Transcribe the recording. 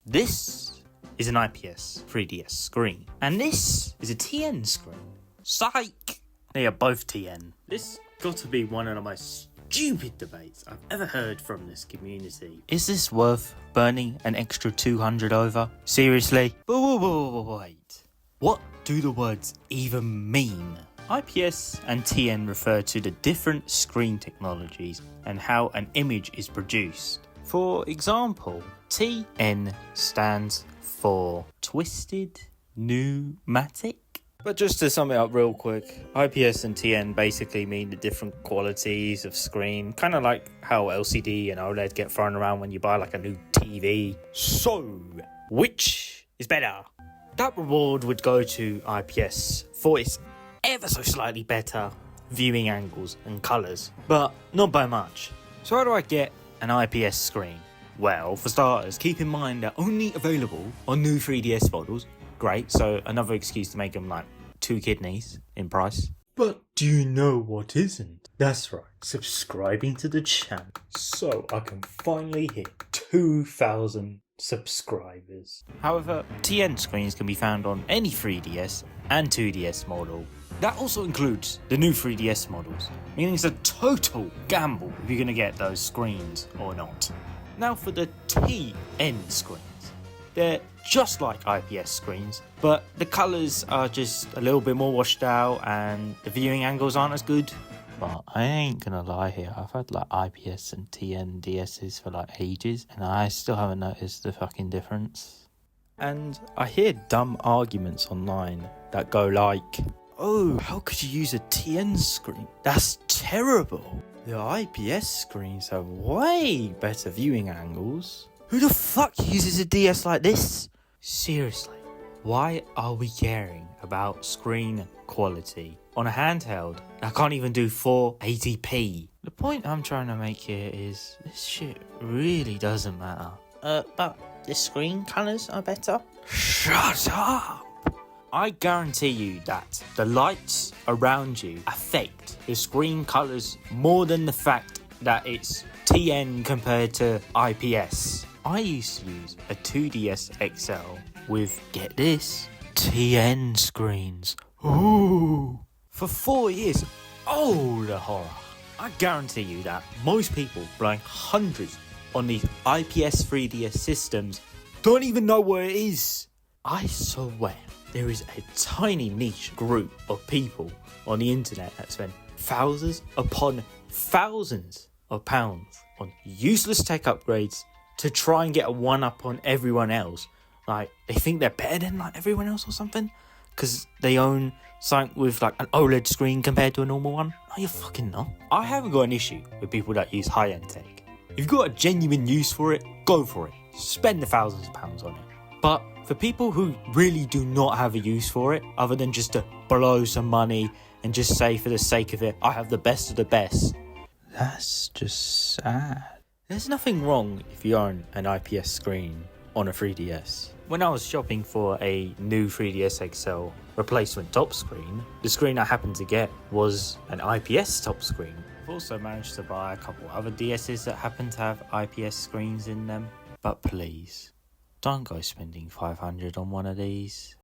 This is an IPS 3DS screen, and this is a TN screen. Psych! They are both TN. This got to be one of the most stupid debates I've ever heard from this community. Is this worth burning an extra 200 over? Seriously? Wait. What do the words even mean? IPS and TN refer to the different screen technologies and how an image is produced. For example, TN stands for Twisted Pneumatic. But just to sum it up real quick, IPS and TN basically mean the different qualities of screen, kind of like how LCD and OLED get thrown around when you buy like a new TV. So, which is better? That reward would go to IPS for its ever so slightly better viewing angles and colours, but not by much. So how do I get an IPS screen? Well, for starters, keep in mind they're only available on new 3DS models. Great, so another excuse to make them like 2 kidneys in price. But do you know what isn't? That's right, subscribing to the channel so I can finally hit 2,000 subscribers. However, TN screens can be found on any 3DS and 2DS model. That also includes the new 3DS models, meaning it's a total gamble if you're going to get those screens or not. Now for the TN screens. They're just like IPS screens, but the colours are just a little bit more washed out and the viewing angles aren't as good. But I ain't gonna lie here, I've had like IPS and TN DSs for like ages and I still haven't noticed the fucking difference. And I hear dumb arguments online that go like, oh, how could you use a TN screen? That's terrible. The IPS screens have way better viewing angles. Who the fuck uses a DS like this? Seriously, why are we caring about screen quality on a handheld that can't even do 480p? The point I'm trying to make here is this shit really doesn't matter. But the screen colours are better? Shut up! I guarantee you that the lights around you affect the screen colours more than the fact that it's TN compared to IPS. I used to use a 2DS XL with, get this, TN screens. Ooh! For 4 years. Oh, the horror. I guarantee you that most people blowing hundreds on these IPS 3DS systems don't even know what it is. I swear there is a tiny niche group of people on the internet that spend thousands upon thousands of pounds on useless tech upgrades to try and get a one-up on everyone else. Like, they think they're better than like everyone else or something because they own something with like an OLED screen compared to a normal one. No, you fucking not. I haven't got an issue with people that use high-end tech. If you've got a genuine use for it, go for it. Spend the thousands of pounds on it. But for people who really do not have a use for it, other than just to blow some money and just say for the sake of it, I have the best of the best, that's just sad. There's nothing wrong if you own an IPS screen on a 3DS. When I was shopping for a new 3DS XL replacement top screen, the screen I happened to get was an IPS top screen. I've also managed to buy a couple other DSs that happen to have IPS screens in them. But please, don't go spending 500 on one of these.